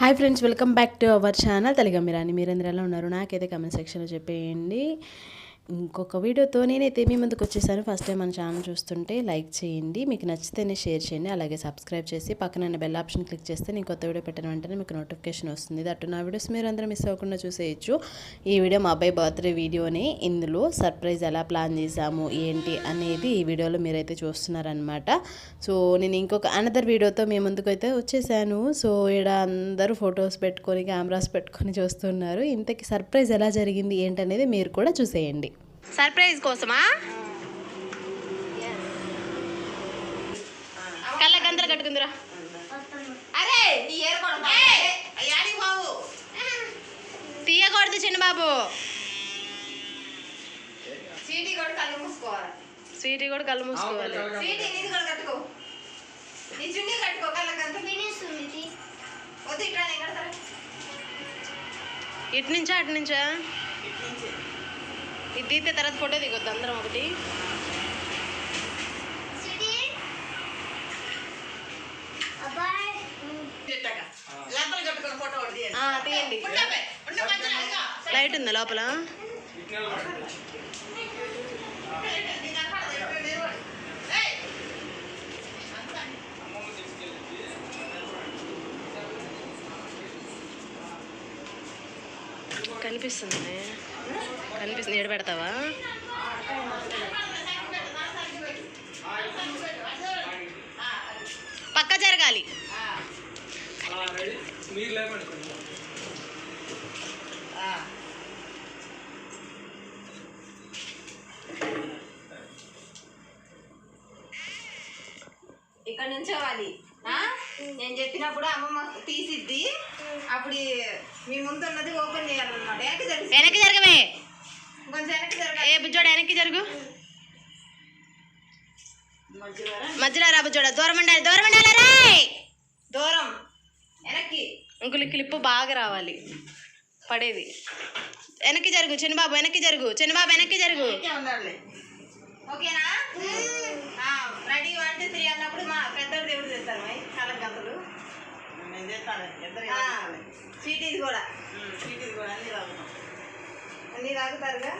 Hi friends, welcome back to our channel తెలుగమ్మిరాని. మీరందరూ ఎలా ఉన్నారు? నాకైతే కామెంట్ సెక్షన్లో చెప్పేయండి. ఇంకొక వీడియోతో నేనైతే మీ ముందుకు వచ్చేసాను. ఫస్ట్ టైం మన ఛానల్ చూస్తుంటే లైక్ చేయండి, మీకు నచ్చితేనే షేర్ చేయండి, అలాగే సబ్స్క్రైబ్ చేసి పక్కన బెల్ ఆప్షన్ క్లిక్ చేస్తే నేను కొత్త వీడియో పెట్టిన వెంటనే మీకు నోటిఫికేషన్ వస్తుంది. దట్టు నా వీడియోస్ మీరు అందరూ మిస్ అవ్వకుండా చూసేయచ్చు. ఈ వీడియో మా అబ్బాయి బర్త్డే వీడియోనే. ఇందులో సర్ప్రైజ్ ఎలా ప్లాన్ చేసాము ఏంటి అనేది ఈ వీడియోలో మీరైతే చూస్తున్నారనమాట. సో నేను ఇంకొక అనదర్ వీడియోతో మీ ముందుకు అయితే వచ్చేసాను. సో ఇక్కడ అందరూ ఫొటోస్ పెట్టుకొని కెమెరాస్ పెట్టుకొని చూస్తున్నారు. ఇంతకీ సర్ప్రైజ్ ఎలా జరిగింది ఏంటనేది మీరు కూడా చూసేయండి. సర్ప్రైజ్ కోసమా కళ్ళ గంతలు కట్టుకుందిరా. అరే తీయకూడదు చిన్న బాబు. స్వీటీ కూడా కళ్ళు మూసుకోవాలి. ఇటు నుంచా అటు నుంచా? ఇది తీస్తే తర్వాత ఫోటో దిగొద్దు అందరం ఒకటి. తీయండి. లైట్ ఉందా లోపల? కనిపిస్తుంది ఏడు పెడతావా? పక్క జరగాలి. ఇక్కడ నుంచోవాలి. నేను చెప్పినప్పుడు అమ్మమ్మ తీసిద్ది, అప్పుడు మీ ముందు ఉన్నది ఓపెన్ చేయాలన్నమాట. వెనక్కి జరగవే, కొంచెం వెనక్కి జరగాలి. ఏ బుజ్జోడ వెనక్కి జరుగు. మధ్యలో రా బుజ్జోడ. దూరం ఉండాలి దూరం వెనక్కి. ఇంకులు క్లిప్పు బాగా రావాలి పడేది. వెనక్కి జరుగు చిన్నబాబు, వెనక్కి జరుగు ఉండాలి. ఓకేనా? రెడీ 1 2 3 అన్నప్పుడు మా పెద్దలు దేవుడు తెస్తారు. కళ్ళ గంతలు స్వీటీది కూడా అన్నీ తాగుతారుగా.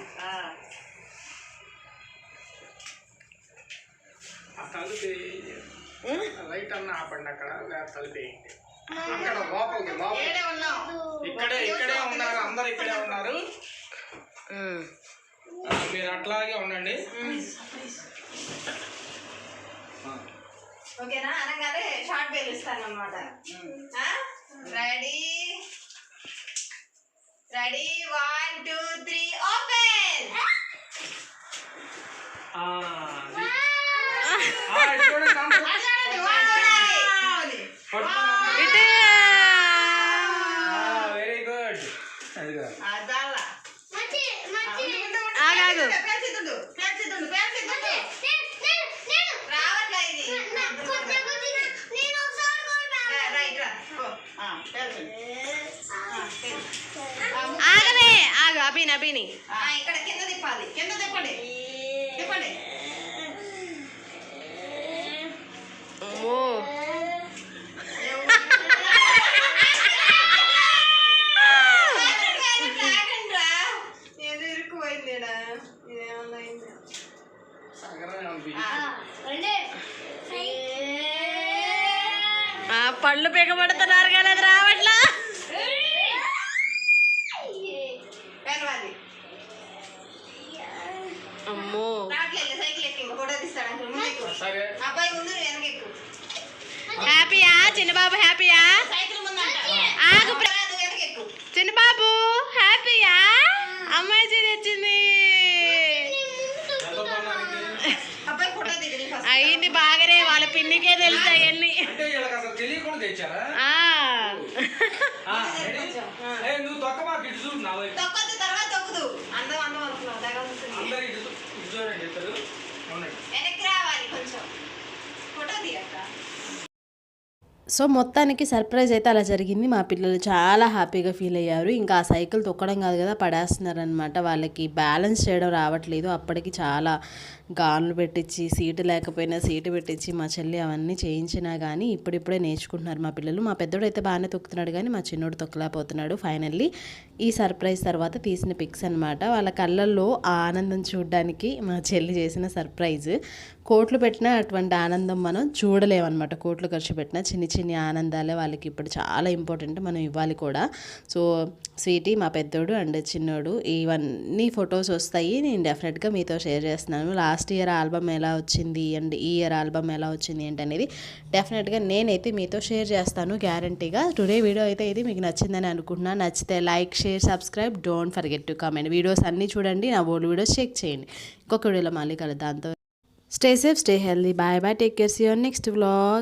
లైట్ అన్న ఆపండి. అక్కడ తలిపేయండి. అక్కడ లోపలికి ఇక్కడే ఉన్నారు, అందరు ఇక్కడే ఉన్నారు. మీరు అట్లాగే ఉండండి. ఓకేనా? అనగానే షార్ట్ బెల్ ఇస్తాను అనమాట. Ready 1 2 3 open. Very good. అభిని ఇక్కడ కింద తిప్పాలి. తిప్పండి. పళ్ళు పీకబడుతున్నారు కానీ అది రావట్లా. అమ్మో హ్యాపీయా చిన్నబాబు? హ్యాపీయా? చిన్నబాబు హ్యాపీయా? అమ్మాయి తెచ్చింది. అయింది బాగానే, వాళ్ళ పిన్నికే తెలుసు అవన్నీ. సో మొత్తానికి సర్ప్రైజ్ అయితే అలా జరిగింది. మా పిల్లలు చాలా హ్యాపీగా ఫీల్ అయ్యారు. ఇంకా ఆ సైకిల్ తొక్కడం కాదు కదా, పడేస్తున్నారనమాట. వాళ్ళకి బ్యాలెన్స్ చేయడం రావట్లేదు. అప్పటికి చాలా గాన్లు పెట్టించి, సీటు లేకపోయినా సీటు పెట్టించి మా చెల్లి అవన్నీ చేయించినా కానీ ఇప్పుడిప్పుడే నేర్చుకుంటున్నారు మా పిల్లలు. మా పెద్దోడు అయితే బాగానే తొక్కుతున్నాడు కానీ మా చిన్నోడు తొక్కలేకపోతున్నాడు. ఫైనల్లీ ఈ సర్ప్రైజ్ తర్వాత తీసిన పిక్స్ అనమాట. వాళ్ళ కళ్ళల్లో ఆ ఆనందం చూడడానికి మా చెల్లి చేసిన సర్ప్రైజ్. కోట్లు పెట్టినా అటువంటి ఆనందం మనం చూడలేమన్నమాట. కోట్లు ఖర్చు పెట్టినా చిన్ని చిన్ని ఆనందాలే వాళ్ళకి ఇప్పుడు చాలా ఇంపార్టెంట్, మనం ఇవ్వాలి కూడా. సో స్వీటీ, మా పెద్దోడు అండ్ చిన్నోడు ఇవన్నీ ఫొటోస్ వస్తాయి, నేను డెఫినెట్గా మీతో షేర్ చేస్తున్నాను. లాస్ట్ ఇయర్ ఆల్బమ్ ఎలా వచ్చింది అండ్ ఈ ఇయర్ ఆల్బమ్ ఎలా వచ్చింది ఏంటనేది డెఫినెట్గా నేనైతే మీతో షేర్ చేస్తాను గ్యారంటీగా. టుడే వీడియో అయితే ఇది మీకు నచ్చిందని అనుకుంటున్నాను. నచ్చితే like, share, subscribe, don't forget to comment. Videos అన్నీ చూడండి, నా ఓల్డ్ వీడియోస్ చెక్ చేయండి. ఇంకొక వీడియోలో మళ్ళీ కలుద్దాం. Stay safe, stay healthy. Bye bye. Take care. See you on next vlog.